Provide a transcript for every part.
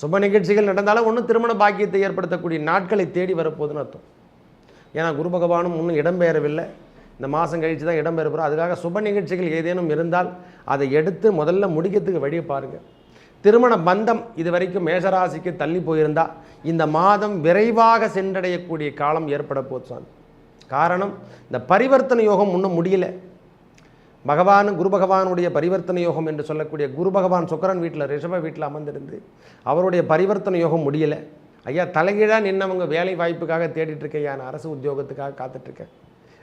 சுப நிகழ்ச்சிகள் நடந்தாலும் ஒன்றும் திருமண பாக்கியத்தை ஏற்படுத்தக்கூடிய நாட்களை தேடி வரப்போகுதுன்னு அர்த்தம். ஏன்னா குரு பகவானும் இன்னும் இடம்பெயரவில்லை, இந்த மாதம் கழித்து தான் இடம்பெறுகிறோம். அதுக்காக சுப நிகழ்ச்சிகள் ஏதேனும் இருந்தால் அதை எடுத்து முதல்ல முடிக்கிறதுக்கு வழியை பாருங்கள். திருமண பந்தம் இது வரைக்கும் மேஷராசிக்கு தள்ளி போயிருந்தால் இந்த மாதம் விரைவாக சென்றடையக்கூடிய காலம் ஏற்பட போச்சான். காரணம், இந்த பரிவர்த்தனை யோகம் இன்னும் முடியல. குரு பகவானுடைய பரிவர்த்தனை யோகம் என்று சொல்லக்கூடிய குரு பகவான் சுக்கிரன் வீட்டில் ரிஷப வீட்டில் அமர்ந்திருந்து அவருடைய பரிவர்த்தனை யோகம் முடியலை. ஐயா தலைகீழாக நின்னவங்க வேலை வாய்ப்புக்காக தேடிட்டுருக்கேன், நான் அரசு உத்தியோகத்துக்காக காத்துட்ருக்கேன்,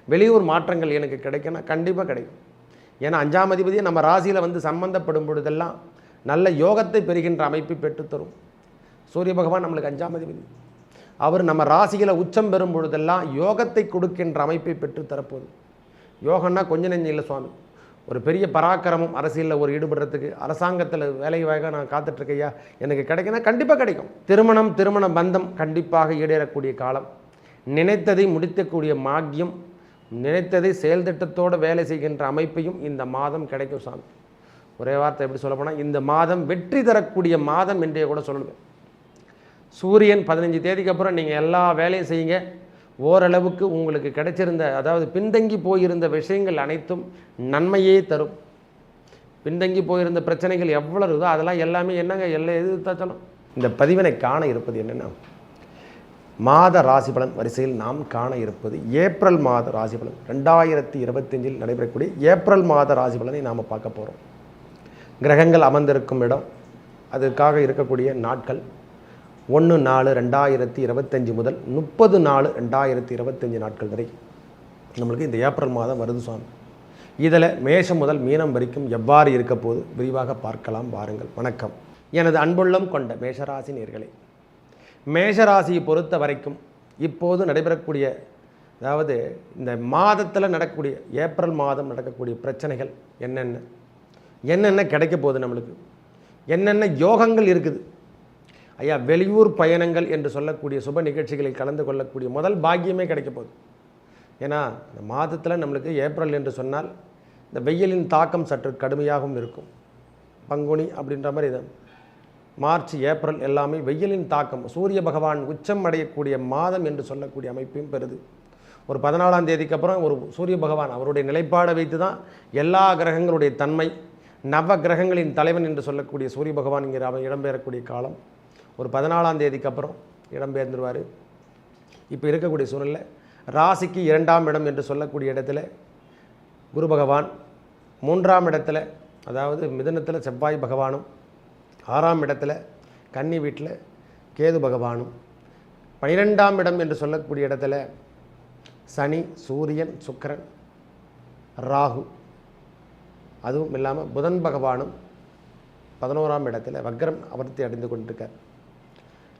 வெளியூர் மாற்றங்கள் எனக்கு கிடைக்குன்னா கண்டிப்பாக கிடைக்கும். ஏன்னா 5ஆம் அதிபதியை நம்ம ராசியில் வந்து சம்பந்தப்படும் பொழுதெல்லாம் நல்ல யோகத்தை பெறுகின்ற அமைப்பை பெற்றுத்தரும். சூரிய பகவான் நம்மளுக்கு 5ஆம் அதிபதி, அவர் நம்ம ராசியில் உச்சம் பெறும் பொழுதெல்லாம் யோகத்தை கொடுக்கின்ற அமைப்பை பெற்றுத்தரப்போகுது. யோகன்னா கொஞ்சம் நெஞ்சம் இல்லை சுவாமி, ஒரு பெரிய பராக்கிரமம் அரசியலில் ஒரு ஈடுபடுறதுக்கு, அரசாங்கத்தில் வேலைவாய்க்காக நான் காத்துட்ருக்கையா எனக்கு கிடைக்குன்னா கண்டிப்பாக கிடைக்கும். திருமண பந்தம் கண்டிப்பாக ஈடேறக்கூடிய காலம், நினைத்ததை முடிக்கக்கூடிய பாக்கியம், நினைத்ததை செயல் திட்டத்தோடு வேலை செய்கின்ற அமைப்பையும் இந்த மாதம் கிடைக்கும் சாமி. ஒரே வார்த்தை எப்படி சொல்ல போனால் இந்த மாதம் வெற்றி தரக்கூடிய மாதம் என்றே கூட சொல்லுவேன். சூரியன் 15 தேதிக்கு அப்புறம் நீங்கள் எல்லா வேலையும் செய்யுங்க, ஓரளவுக்கு உங்களுக்கு கிடைச்சிருந்த அதாவது பின்தங்கி போயிருந்த விஷயங்கள் அனைத்தும் நன்மையே தரும். பின்தங்கி போயிருந்த பிரச்சனைகள் எவ்வளோ இருக்குதோ அதெல்லாம் எல்லாமே என்னங்க எல்லாம் எதிர்த்தாச்சலும். இந்த பதிவினை காண இருப்பது என்னென்னா, மாத ராசி பலன் வரிசையில் நாம் காண இருப்பது ஏப்ரல் மாத ராசி பலன். 2025 நடைபெறக்கூடிய ஏப்ரல் மாத ராசி பலனை நாம் பார்க்க போகிறோம். கிரகங்கள் அமர்ந்திருக்கும் இடம், அதுக்காக இருக்கக்கூடிய நாட்கள் 1/4/2025 முதல் 30/4/2025 நாட்கள் வரை நம்மளுக்கு இந்த ஏப்ரல் மாதம் வருது சுவாமி. இதில் மேஷம் முதல் மீனம் வரைக்கும் எவ்வாறு இருக்க போது விரிவாக பார்க்கலாம் வாருங்கள். வணக்கம். எனது அன்புள்ளம் கொண்ட மேஷராசி நேயர்களே, மேஷராசியை பொறுத்த வரைக்கும் இப்போது நடைபெறக்கூடிய அதாவது இந்த மாதத்தில் நடக்கக்கூடிய ஏப்ரல் மாதம் நடக்கக்கூடிய பிரச்சனைகள் என்னென்ன கிடைக்க போகுது, நம்மளுக்கு என்னென்ன யோகங்கள் இருக்குது. ஐயா வெளியூர் பயணங்கள் என்று சொல்லக்கூடிய சுப நிகழ்ச்சிகளில் கலந்து கொள்ளக்கூடிய முதல் பாக்கியமே கிடைக்க போகுது. ஏன்னா இந்த மாதத்தில் நம்மளுக்கு ஏப்ரல் என்று சொன்னால் இந்த வெயிலின் தாக்கம் சற்று கடுமையாகவும் இருக்கும். பங்குனி அப்படின்ற மாதிரி இது மார்ச் ஏப்ரல் எல்லாமே வெயிலின் தாக்கம், சூரிய பகவான் உச்சம் அடையக்கூடிய மாதம் என்று சொல்லக்கூடிய அமைப்பையும் பெறுது. ஒரு 14ஆம் தேதிக்கு அப்புறம் ஒரு சூரிய பகவான் அவருடைய நிலைப்பாடை வைத்து தான் எல்லா கிரகங்களுடைய தன்மை, நவ கிரகங்களின் தலைவன் என்று சொல்லக்கூடிய சூரிய பகவான் இங்கே இடம்பெறக்கூடிய காலம் ஒரு 14ஆம் தேதிக்கு அப்புறம் இடம்பெயர்ந்துருவார். இப்போ இருக்கக்கூடிய சூழ்நிலை ராசிக்கு 2ஆம் இடம் என்று சொல்லக்கூடிய இடத்துல குரு பகவான், 3ஆம் இடத்துல அதாவது மிதுனத்தில் செவ்வாய் பகவானும், 6ஆம் இடத்துல கன்னி வீட்டில் கேது பகவானும், 12ஆம் இடம் என்று சொல்லக்கூடிய இடத்துல சனி, சூரியன், சுக்கிரன், ராகு, அதுவும் இல்லாமல் புதன் பகவானும் 11ஆம் இடத்துல வக்ரம் அவர்த்தி அடைந்து கொண்டிருக்கார்.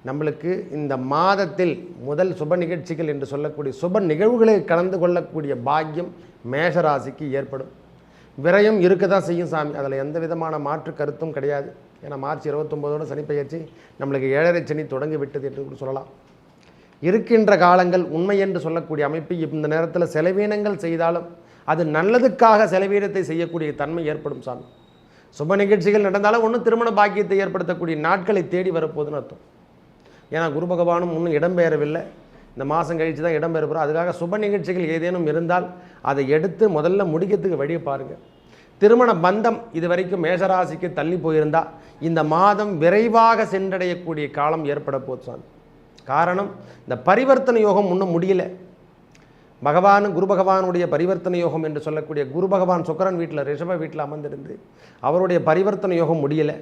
நம்மளுக்கு இந்த மாதத்தில் முதல் சுப நிகழ்ச்சிகள் என்று சொல்லக்கூடிய சுப நிகழ்வுகளை கலந்து கொள்ளக்கூடிய பாக்கியம் மேஷராசிக்கு ஏற்படும். விரயம் இருக்க தான் செய்யும் சாமி, அதில் எந்த விதமான மாற்று கருத்தும் கிடையாது. ஏன்னா மார்ச் 29 சனி பெயர்ச்சி நம்மளுக்கு 7.5 சனி தொடங்கி விட்டது என்று சொல்லலாம். இருக்கின்ற காலங்கள் உண்மை என்று சொல்லக்கூடிய அமைப்பு இந்த நேரத்தில் செலவீனங்கள் செய்தாலும் அது நல்லதுக்காக செலவீனத்தை செய்யக்கூடிய தன்மை ஏற்படும் சாமி. சுப நிகழ்ச்சிகள் நடந்தாலும் ஒன்றும் திருமண பாக்கியத்தை ஏற்படுத்தக்கூடிய நாட்களை தேடி வரப்போகுதுன்னு அர்த்தம். ஏன்னா குரு பகவானும் இன்னும் இடம்பெயரவில்லை, இந்த மாதம் கழித்து தான் இடம்பெறுகிறோம். அதுக்காக சுப நிகழ்ச்சிகள் ஏதேனும் இருந்தால் அதை எடுத்து முதல்ல முடிக்கிறதுக்கு வழியை பாருங்கள். திருமண பந்தம் இது வரைக்கும் மேஷராசிக்கு தள்ளி போயிருந்தால் இந்த மாதம் விரைவாக சென்றடையக்கூடிய காலம் ஏற்பட போச்சான். காரணம், இந்த பரிவர்த்தனை யோகம் இன்னும் முடியல. குரு பகவானுடைய பரிவர்த்தனை யோகம் என்று சொல்லக்கூடிய குரு பகவான் சுக்கிரன் வீட்டில் ரிஷப வீட்டில் அமர்ந்திருந்து அவருடைய பரிவர்த்தனை யோகம் முடியலை.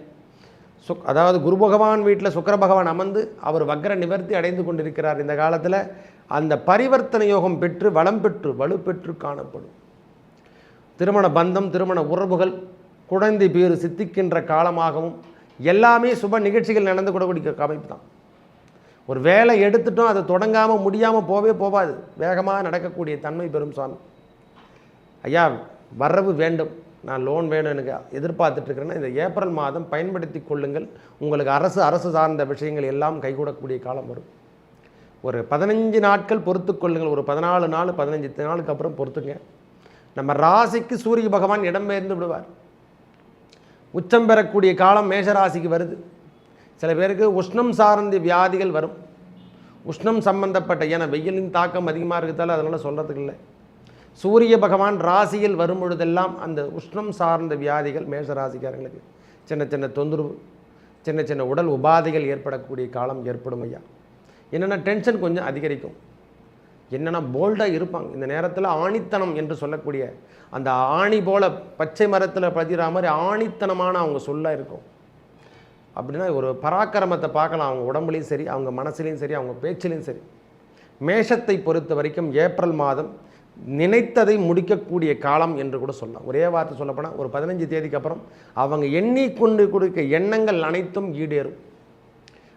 அதாவது குரு பகவான் வீட்டில் சுக்கிர பகவான் அமர்ந்து அவர் வக்ர நிவர்த்தி அடைந்து கொண்டிருக்கிறார். இந்த காலத்தில் அந்த பரிவர்த்தனை யோகம் பெற்று வளம் பெற்று வலுப்பெற்று காணப்படும். திருமண பந்தம், திருமண உறவுகள், குழந்தை பேறு சித்திக்கின்ற காலமாகவும் எல்லாமே சுப நிகழ்ச்சிகள் நடந்து கூடக்கூடிய அமைப்பு தான். ஒரு வேலை எடுத்துட்டோம், அதை தொடங்காமல் முடியாமல் போகாது, வேகமாக நடக்கக்கூடிய தன்மை பெறும் சாமி. ஐயா வரவு வேண்டும், நான் லோன் வேணும் எனக்கு எதிர்பார்த்துட்ருக்கிறேன்னா இந்த ஏப்ரல் மாதம் பயன்படுத்தி கொள்ளுங்கள். உங்களுக்கு அரசு சார்ந்த விஷயங்கள் எல்லாம் கைகூடக்கூடிய காலம் வரும். ஒரு 15 நாட்கள் பொறுத்து கொள்ளுங்கள், ஒரு 14 நாள் 15 நாளுக்கு அப்புறம் பொறுத்துங்க. நம்ம ராசிக்கு சூரிய பகவான் இடம்பெயர்ந்து விடுவார். உச்சம் பெறக்கூடிய காலம் மேஷராசிக்கு வருது. சில பேருக்கு உஷ்ணம் சார்ந்த வியாதிகள் வரும். உஷ்ணம் சம்பந்தப்பட்ட, ஏன்னா வெயிலின் தாக்கம் அதிகமாக இருக்கிறதால அதனால் சொல்கிறதுக்கு இல்லை. சூரிய பகவான் ராசியில் வரும் பொழுதெல்லாம் அந்த உஷ்ணம் சார்ந்த வியாதிகள் மேஷ ராசிக்காரங்களுக்கு சின்ன சின்ன தொந்தரவு, சின்ன சின்ன உடல் உபாதைகள் ஏற்படக்கூடிய காலம் ஏற்படும் ஐயா. என்னென்னா டென்ஷன் கொஞ்சம் அதிகரிக்கும். என்னென்னா போல்டாக இருப்பாங்க இந்த நேரத்தில். ஆணித்தனம் என்று சொல்லக்கூடிய அந்த ஆணி போல் பச்சை மரத்தில் பதிகிற மாதிரி ஆணித்தனமான அவங்க சொல்லாக இருக்கும். அப்படின்னா ஒரு பராக்கிரமத்தை பார்க்கலாம் அவங்க உடம்புலையும் சரி, அவங்க மனசுலையும் சரி, அவங்க பேச்சிலையும் சரி. மேஷத்தை பொறுத்த வரைக்கும் ஏப்ரல் மாதம் நினைத்ததை முடிக்கக்கூடிய காலம் என்று கூட சொல்லலாம். ஒரே வார்த்தை சொல்லப்போனால் ஒரு 15 தேதிக்கு அப்புறம் அவங்க எண்ணிக்கொண்டு கொடுக்க எண்ணங்கள் அனைத்தும் ஈடேறும்.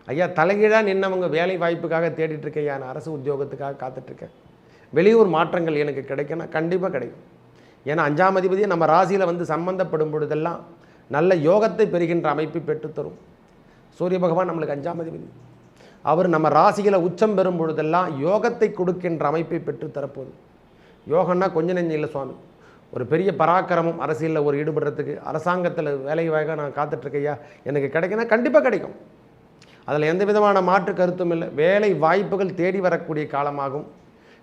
ஐயா, தலைகீழாக நின்னவங்க வேலை வாய்ப்புக்காக தேடிட்டுருக்கேன், நான் அரசு உத்தியோகத்துக்காக காத்துட்ருக்கேன், வெளியூர் மாற்றங்கள் எனக்கு கிடைக்குன்னா கண்டிப்பாக கிடைக்கும். ஏன்னா 5ஆம் அதிபதியை நம்ம ராசியில் வந்து சம்பந்தப்படும் பொழுதெல்லாம் நல்ல யோகத்தை பெறுகின்ற அமைப்பை பெற்றுத்தரும். சூரிய பகவான் நம்மளுக்கு 5ஆம் அதிபதி, அவர் நம்ம ராசியில் உச்சம் பெறும் பொழுதெல்லாம் யோகத்தை கொடுக்கின்ற அமைப்பை பெற்று தரப்போகுது. யோகன்னா கொஞ்சம் நெஞ்சம் இல்லை சுவாமி, ஒரு பெரிய பராக்கிரமம். அரசியலில் ஒரு ஈடுபடுறதுக்கு, அரசாங்கத்தில் வேலை வாய்க்காக நான் காத்துட்ருக்கையா, எனக்கு கிடைக்குன்னா கண்டிப்பாக கிடைக்கும். அதில் எந்த விதமான மாற்று கருத்தும் இல்லை. வேலை வாய்ப்புகள் தேடி வரக்கூடிய காலமாகும்.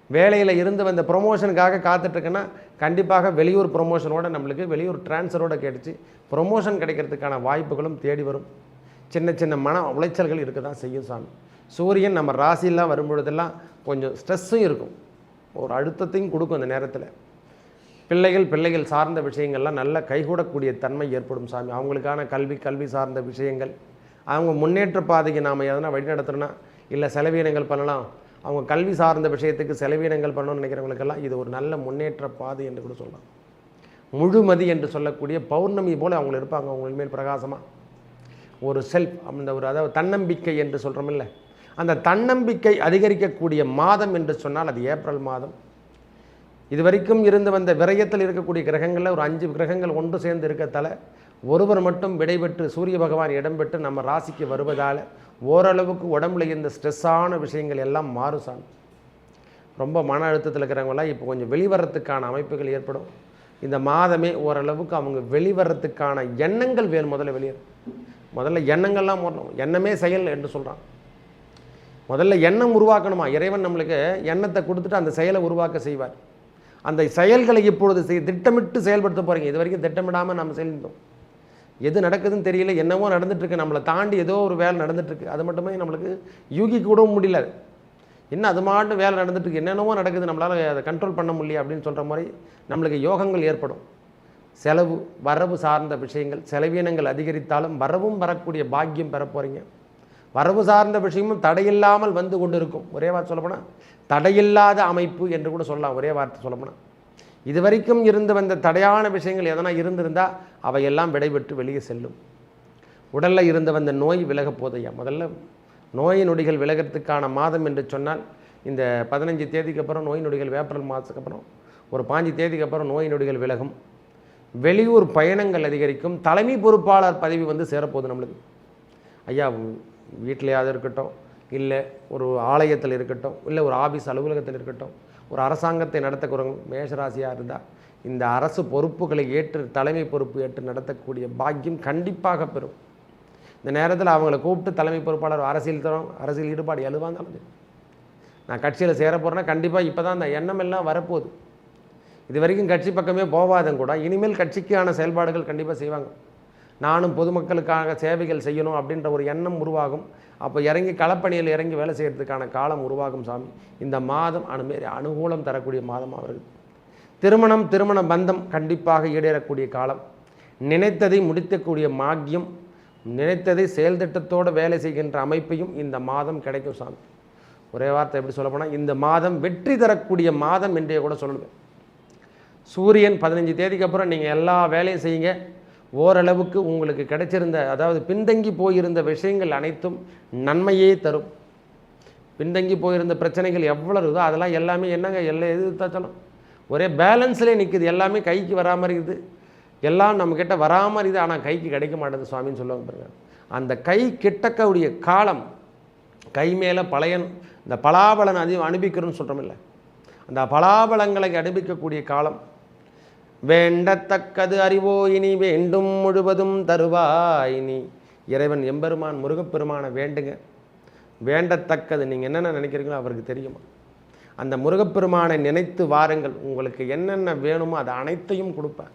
வேலையில் இருந்து வந்த ப்ரொமோஷனுக்காக காத்துட்ருக்குன்னா கண்டிப்பாக வெளியூர் ப்ரொமோஷனோட நம்மளுக்கு வெளியூர் டிரான்ஸ்ஃபரோடு கிடைச்சி ப்ரொமோஷன் கிடைக்கிறதுக்கான வாய்ப்புகளும் தேடி வரும். சின்ன சின்ன மன உளைச்சல்கள் இருக்க தான் செய்யும் சாமி. சூரியன் நம்ம ராசியெல்லாம் வரும்பொழுதெல்லாம் கொஞ்சம் ஸ்ட்ரெஸ்ஸும் இருக்கும், ஒரு அழுத்தத்தையும் கொடுக்கும். அந்த நேரத்தில் பிள்ளைகள் சார்ந்த விஷயங்கள்லாம் நல்ல கைகூடக்கூடிய தன்மை ஏற்படும் சாமி. அவங்களுக்கான கல்வி சார்ந்த விஷயங்கள், அவங்க முன்னேற்ற பாதைக்கு நாம் எதனா வழி நடத்துகிறோன்னா, இல்லை செலவீனங்கள் பண்ணலாம், அவங்க கல்வி சார்ந்த விஷயத்துக்கு செலவீனங்கள் பண்ணணும்னு நினைக்கிறவங்களுக்கெல்லாம் இது ஒரு நல்ல முன்னேற்ற பாதை என்று கூட சொல்லலாம். முழுமதி என்று சொல்லக்கூடிய பௌர்ணமி போல் அவங்க இருப்பாங்க. அவங்க மேல் பிரகாசமாக ஒரு செல்ஃப், அந்த ஒரு அதாவது தன்னம்பிக்கை என்று சொல்கிறோமில்ல, அந்த தன்னம்பிக்கை அதிகரிக்கக்கூடிய மாதம் என்று சொன்னால் அது ஏப்ரல் மாதம். இது வரைக்கும் இருந்து வந்த விரயத்தில் இருக்கக்கூடிய கிரகங்களில் ஒரு 5 கிரகங்கள் ஒன்று சேர்ந்து இருக்கத்தால் ஒருவர் மட்டும் விடைபெற்று சூரிய பகவான் இடம்பெற்று நம்ம ராசிக்கு வருவதால் ஓரளவுக்கு உடம்புல இருந்த ஸ்ட்ரெஸ்ஸான விஷயங்கள் எல்லாம் மாறும். ரொம்ப மன அழுத்தத்தில் இருக்கிறவங்களாம் இப்போ கொஞ்சம் வெளிவரத்துக்கான அமைப்புகள் ஏற்படும். இந்த மாதமே ஓரளவுக்கு அவங்க வெளிவரத்துக்கான எண்ணங்கள் வேணும். முதல்ல எண்ணங்கள்லாம் வரணும். எண்ணமே செயல் என்று சொல்கிறான். முதல்ல எண்ணம் உருவாக்கணுமா. இறைவன் நம்மளுக்கு எண்ணத்தை கொடுத்துட்டு அந்த செயலை உருவாக்க செய்வார். அந்த செயல்களை இப்பொழுது திட்டமிட்டு செயல்படுத்த போகிறீங்க. இது வரைக்கும் திட்டமிடாமல் நம்ம செயல்படுத்தோம். எது நடக்குதுன்னு தெரியல, என்னவோ நடந்துட்டுருக்கு, நம்மளை தாண்டி ஏதோ ஒரு வேலை நடந்துட்டுருக்கு. அது மட்டுமே நம்மளுக்கு யூகிக்க கூடவும் முடியல. இன்னும் அது மாட்டு வேலை நடந்துட்டுருக்கு, என்னென்னவோ நடக்குது, நம்மளால் அதை கண்ட்ரோல் பண்ண முடியல அப்படின்னு சொல்கிற மாதிரி நம்மளுக்கு யோகங்கள் ஏற்படும். செலவு வரவு சார்ந்த விஷயங்கள், செலவீனங்கள் அதிகரித்தாலும் வரவும் வரக்கூடிய பாக்கியம் பெற போகிறீங்க. வரவு சார்ந்த விஷயமும் தடையில்லாமல் வந்து கொண்டு இருக்கும். ஒரே வார்த்தை சொல்லப்போனால் தடையில்லாத அமைப்பு என்று கூட சொல்லலாம். ஒரே வார்த்தை சொல்லப்போனால் இது வரைக்கும் இருந்து வந்த தடையான விஷயங்கள் எதனா இருந்திருந்தால் அவையெல்லாம் விடைபெற்று வெளியே செல்லும். உடலில் இருந்து வந்த நோய் விலக போதையா. முதல்ல நோய் நொடிகள் விலகிறதுக்கான மாதம் என்று சொன்னால் இந்த 15 தேதிக்கு அப்புறம் நோய் நொடிகள், ஏப்ரல் மாதத்துக்கு அப்புறம் ஒரு 5 தேதிக்கு அப்புறம் நோய் நொடிகள் விலகும். வெளியூர் பயணங்கள் அதிகரிக்கும். தலைமை பொறுப்பாளர் பதவி வந்து சேரப்போகுது நம்மளுக்கு. ஐயா, வீட்டிலையாவது இருக்கட்டும், இல்லை ஒரு ஆலயத்தில் இருக்கட்டும், இல்லை ஒரு ஆஃபீஸ் அலுவலகத்தில் இருக்கட்டும், ஒரு அரசாங்கத்தை நடத்தக்கூறவங்க மேஷராசியாக இருந்தால் இந்த அரசு பொறுப்புகளை ஏற்று தலைமை பொறுப்பு ஏற்று நடத்தக்கூடிய பாக்கியம் கண்டிப்பாக பெறும். இந்த நேரத்தில் அவங்கள கூப்பிட்டு தலைமை பொறுப்பாளர் அரசியல் ஈடுபாடு எழுவாங்க. நான் கட்சியில் சேர போகிறேன்னா கண்டிப்பாக இப்போ தான் அந்த எண்ணம் எல்லாம் வரப்போகுது. இது வரைக்கும் கட்சி பக்கமே போகாதங்க கூட இனிமேல் கட்சிக்கான செயல்பாடுகள் கண்டிப்பாக செய்வாங்க. நானும் பொதுமக்களுக்காக சேவைகள் செய்யணும் அப்படின்ற ஒரு எண்ணம் உருவாகும். அப்போ இறங்கி களப்பணியில் இறங்கி வேலை செய்கிறதுக்கான காலம் உருவாகும் சாமி. இந்த மாதம் அனுகூலம் தரக்கூடிய மாதம் அவர்கள். திருமண பந்தம் கண்டிப்பாக ஈடேறக்கூடிய காலம். நினைத்ததை முடிக்கக்கூடிய பாக்கியம், நினைத்ததை செயல் திட்டத்தோடு வேலை செய்கின்ற அமைப்பையும் இந்த மாதம் கிடைக்கும் சாமி. ஒரே வார்த்தை எப்படி சொல்ல போனால் இந்த மாதம் வெற்றி தரக்கூடிய மாதம் என்றே கூட சொல்லுவேன். சூரியன் 15 தேதிக்கு அப்புறம் நீங்கள் எல்லா வேலையும் செய்யுங்க. ஓரளவுக்கு உங்களுக்கு கிடைச்சிருந்த, அதாவது பின்தங்கி போயிருந்த விஷயங்கள் அனைத்தும் நன்மையே தரும். பின்தங்கி போயிருந்த பிரச்சனைகள் எவ்வளோ இருக்குதோ அதெல்லாம் எல்லாமே என்னங்க எல்லாம் எது தாச்சாலும் ஒரே பேலன்ஸ்லேயே நிற்குது. எல்லாமே கைக்கு வராமல் இருக்குது, எல்லாம் நம்மக்கிட்ட வராமல் இருக்குது, ஆனால் கைக்கு கிடைக்க மாட்டேது சுவாமின்னு சொல்லுவாங்க பாருங்க. அந்த கை கிட்டக்கூடிய காலம், கை மேலே பழையன் இந்த பலாபலன் அனுபவிக்கிறோன்னு சொல்கிறோம் இல்லை, அந்த பலாபலங்களை அனுபவிக்கக்கூடிய காலம். வேண்டத்தக்கது அறிவோ இனி வேண்டும் முழுவதும் தருவாய் நீ இறைவன் எம்பெருமான் முருகப்பெருமானை வேண்டுங்க. வேண்டத்தக்கது நீங்கள் என்னென்ன நினைக்கிறீங்களோ அவருக்கு தெரியுமா. அந்த முருகப்பெருமானை நினைத்து வாருங்கள். உங்களுக்கு என்னென்ன வேணுமோ அதை அனைத்தையும் கொடுப்பார்.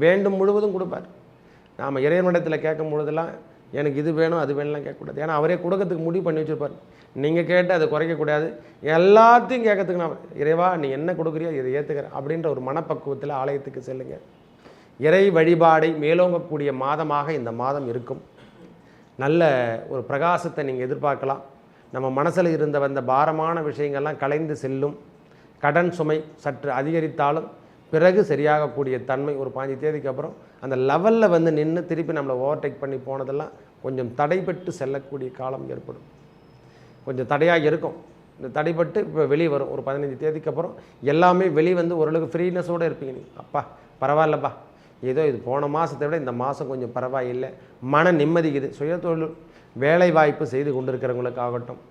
வேண்டும் முழுவதும் கொடுப்பார். நாம் இறைவனிடத்தில் கேட்கும் பொழுதெல்லாம் எனக்கு இது வேணும் அது வேணும்லாம் கேட்கக்கூடாது. ஏன்னா அவரே கொடுக்கறதுக்கு முடிவு பண்ணி வச்சுருப்பார். நீங்கள் கேட்டு அதை குறைக்கக்கூடாது. எல்லாத்தையும் கேட்கறதுக்கு நான் இறைவா நீ என்ன கொடுக்குறியோ இதை ஏற்றுக்கிறேன் அப்படின்ற ஒரு மனப்பக்குவத்தில் ஆலயத்துக்கு செல்லுங்கள். இறை வழிபாடை மேலோங்கக்கூடிய மாதமாக இந்த மாதம் இருக்கும். நல்ல ஒரு பிரகாசத்தை நீங்கள் எதிர்பார்க்கலாம். நம்ம மனசில் இருந்த வந்த பாரமான விஷயங்கள்லாம் கலைந்து செல்லும். கடன் சுமை சற்று அதிகரித்தாலும் பிறகு சரியாகக்கூடிய தன்மை. ஒரு 5 தேதிக்கு அப்புறம் அந்த லெவலில் வந்து நின்று திருப்பி நம்மளை ஓவர்டேக் பண்ணி போனதெல்லாம் கொஞ்சம் தடைபட்டு செல்லக்கூடிய காலம் ஏற்படும். கொஞ்சம் தடையாக இருக்கும். இந்த தடைப்பட்டு இப்போ வெளியே வரும். ஒரு 15 தேதிக்கு அப்புறம் எல்லாமே வெளியே வந்து ஓரளவுக்கு ஃப்ரீனஸோடு இருப்பீங்க. நீங்கள் அப்பா பரவாயில்லப்பா, ஏதோ இது போன மாதத்தை விட இந்த மாதம் கொஞ்சம் பரவாயில்லை, மன நிம்மதிக்குது. சுயதொழில் வேலை வாய்ப்பு செய்து கொண்டிருக்கிறவங்களுக்காகட்டும்,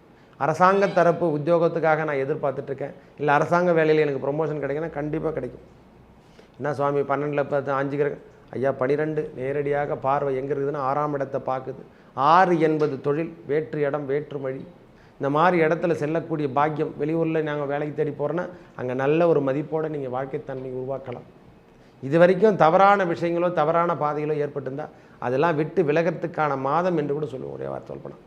அரசாங்க தரப்பு உத்தியோகத்துக்காக நான் எதிர்பார்த்துட்ருக்கேன், இல்லை அரசாங்க வேலையில் எனக்கு ப்ரொமோஷன் கிடைக்குன்னா கண்டிப்பாக கிடைக்கும். என்ன சுவாமி 12ல் 5 கிரகம் ஐயா 12 நேரடியாக பார்வை எங்கே இருக்குதுன்னா 6ஆம் இடத்தை பார்க்குது. 6 என்பது தொழில், வேற்று இடம், வேற்று மொழி. இந்த மாதிரி இடத்துல செல்லக்கூடிய பாக்கியம். வெளியூரில் நாங்கள் வேலைக்கு தேடி போகிறோன்னா அங்கே நல்ல ஒரு மதிப்போடு நீங்கள் வாழ்க்கைத்தன்மை உருவாக்கலாம். இது வரைக்கும் தவறான விஷயங்களோ தவறான பாதைகளோ ஏற்பட்டிருந்தால் அதெல்லாம் விட்டு விலகிறதுக்கான மாதம் என்று கூட சொல்லுவோம். ஒரே வார்த்தை சொல்லப்போனால்,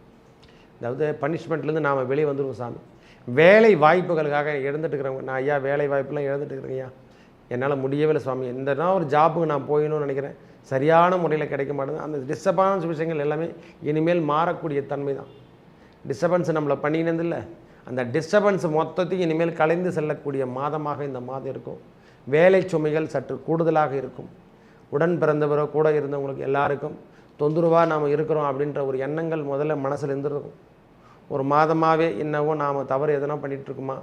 அதாவது பனிஷ்மெண்ட்லேருந்து நாம் வெளியே வந்துடுவோம் சாமி. வேலை வாய்ப்புகளுக்காக இழந்துட்டு இருக்கிறவங்க, நான் ஐயா வேலை வாய்ப்புலாம் இழந்துட்டு இருக்கிறேன் ஐயா, என்னால் முடியவில்லை சுவாமி, எந்தனா ஒரு ஜாப்புக்கு நான் போயணும்னு நினைக்கிறேன், சரியான முறையில் கிடைக்க மாட்டேங்குது. அந்த டிஸ்டர்பன்ஸ் விஷயங்கள் எல்லாமே இனிமேல் மாறக்கூடிய தன்மை தான். டிஸ்டர்பன்ஸ் நம்மளை பண்ணினது இல்லை, அந்த டிஸ்டர்பன்ஸ் மொத்தத்தையும் இனிமேல் கலைந்து செல்லக்கூடிய மாதமாக இந்த மாதம் இருக்கும். வேலை சுமைகள் சற்று கூடுதலாக இருக்கும். உடன் பிறந்தவரோ கூட இருந்தவங்களுக்கு எல்லாருக்கும் தொந்தரவாக நாம் இருக்கிறோம் அப்படின்ற ஒரு எண்ணங்கள் முதல்ல மனசில் இருந்துருக்கும். ஒரு மாதமாகவே என்னவோ நாம் தவறு எதனா பண்ணிகிட்ருக்குமா,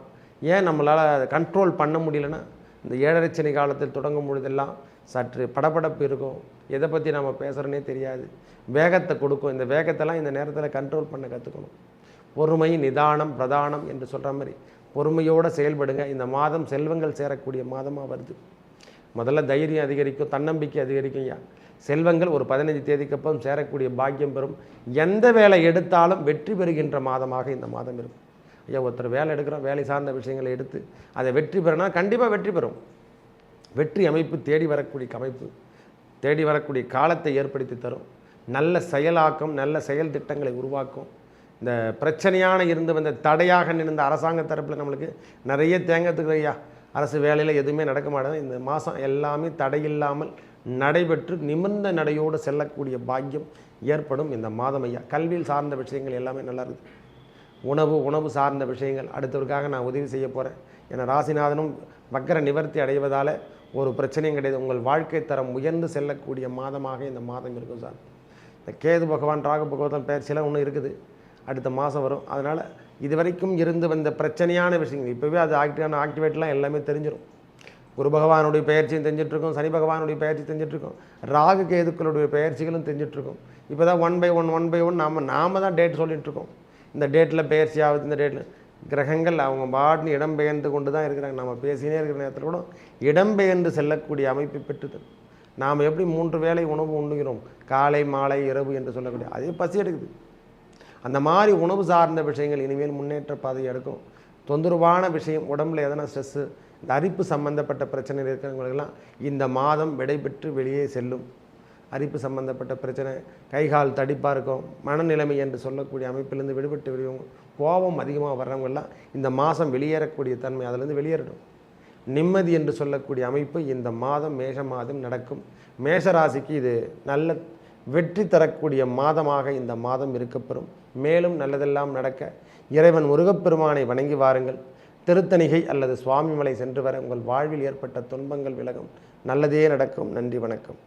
ஏன் நம்மளால் அதை கண்ட்ரோல் பண்ண முடியலன்னா, இந்த 7.5 சனி காலத்தில் தொடங்கும் பொழுதெல்லாம் சற்று படபடப்பு இருக்கும். எதை பற்றி நம்ம பேசுகிறோன்னே தெரியாது. வேகத்தை கொடுக்கும். இந்த வேகத்தெல்லாம் இந்த நேரத்தில் கண்ட்ரோல் பண்ண கற்றுக்கணும். பொறுமை நிதானம் பிரதானம் என்று சொல்கிற மாதிரி பொறுமையோடு செயல்படுங்க. இந்த மாதம் செல்வங்கள் சேரக்கூடிய மாதமாக வருது. முதல்ல தைரியம் அதிகரிக்கும், தன்னம்பிக்கை அதிகரிக்கும். ஐயா செல்வங்கள் ஒரு 15 தேதிக்கு அப்புறம் சேரக்கூடிய பாக்கியம் பெறும். எந்த வேலை எடுத்தாலும் வெற்றி பெறுகின்ற மாதமாக இந்த மாதம் இருக்கும். ஐயா ஒருத்தர் வேலை எடுக்கிறோம், வேலை சார்ந்த விஷயங்களை எடுத்து அதை வெற்றி பெறனா கண்டிப்பாக வெற்றி பெறும். வெற்றி அமைப்பு தேடி வரக்கூடிய அமைப்பு, தேடி வரக்கூடிய காலத்தை ஏற்படுத்தி தரும். நல்ல செயலாக்கம், நல்ல செயல் திட்டங்களை உருவாக்கும். இந்த பிரச்சனையான இருந்து வந்த தடையாக நின்ற அரசாங்க தரப்பில் நம்மளுக்கு நிறைய தேங்கிறதுக்கு ஐயா அரசு வேலையில் எதுவுமே நடக்க மாட்டேங்குது. இந்த மாதம் எல்லாமே தடையில்லாமல் நடைபெற்று நிமிர்ந்த நடையோடு செல்லக்கூடிய பாக்கியம் ஏற்படும் இந்த மாதம். ஐயா கல்வியில் சார்ந்த விஷயங்கள் எல்லாமே நல்லா இருக்குது. உணவு சார்ந்த விஷயங்கள் அடுத்தவருக்காக நான் உதவி செய்ய போகிறேன். ஏன்னா ராசிநாதனும் வக்கர நிவர்த்தி அடைவதால் ஒரு பிரச்சனையும் கிடையாது. உங்கள் வாழ்க்கை தரம் உயர்ந்து செல்லக்கூடிய மாதமாக இந்த மாதம் இருக்கும் சார். இந்த கேது பகவான் ராகு பகவான் பயிற்சியெல்லாம் ஒன்று இருக்குது, அடுத்த மாதம் வரும். அதனால் இது வரைக்கும் இருந்து வந்த பிரச்சனையான விஷயங்கள் இப்போவே அது ஆக்டிவேட்லாம் எல்லாமே தெரிஞ்சிடும். குரு பகவானுடைய பயிற்சியும் தெரிஞ்சிட்ருக்கோம், சனி பகவானுடைய பயிற்சி தெரிஞ்சிட்ருக்கோம், ராகு கேதுக்களுடைய பயிற்சிகளும் தெரிஞ்சிட்ருக்கோம். இப்போ தான் 1 by 1 நாம் தான் டேட் சொல்லிகிட்ருக்கோம். இந்த டேட்டில் பயிற்சி ஆகுது, இந்த டேட்டில் கிரகங்கள் அவங்க பாட்னு இடம்பெயர்ந்து கொண்டு தான் இருக்கிறாங்க. நம்ம பேசினே இருக்கிற நேரத்தில் கூட இடம்பெயர்ந்து செல்லக்கூடிய அமைப்பை பெற்றுது. நாம் எப்படி 3 வேளை உணவு உண்ணுகிறோம், காலை மாலை இரவு என்று சொல்லக்கூடிய, அதே பசி எடுக்குது. அந்த மாதிரி உணவு சார்ந்த விஷயங்கள் இனிமேல் முன்னேற்ற பாதையை எடுக்கும். தொந்தரவான விஷயம் உடம்புல எதனா ஸ்ட்ரெஸ்ஸு, இந்த அரிப்பு சம்பந்தப்பட்ட பிரச்சனை இருக்கிறவங்களுக்கெல்லாம் இந்த மாதம் விடைபெற்று வெளியே செல்லும். அரிப்பு சம்பந்தப்பட்ட பிரச்சனை, கைகால் தடிப்பாக இருக்கும், மனநிலைமை என்று சொல்லக்கூடிய அமைப்பிலேருந்து விடுபட்டு வெளியவங்க, கோபம் அதிகமாக வர்றவங்கெல்லாம் இந்த மாதம் வெளியேறக்கூடிய தன்மை, அதிலேருந்து வெளியேறணும். நிம்மதி என்று சொல்லக்கூடிய அமைப்பு இந்த மாதம் மேஷ மாதம் நடக்கும். மேஷராசிக்கு இது நல்ல வெற்றி தரக்கூடிய மாதமாக இந்த மாதம் இருக்கப்பெறும். மேலும் நல்லதெல்லாம் நடக்க இறைவன் முருகப்பெருமானை வணங்கி வாருங்கள். திருத்தணிகை அல்லது சுவாமிமலை சென்று வர உங்கள் வாழ்வில் ஏற்பட்ட துன்பங்கள் விலகும். நல்லதே நடக்கும். நன்றி, வணக்கம்.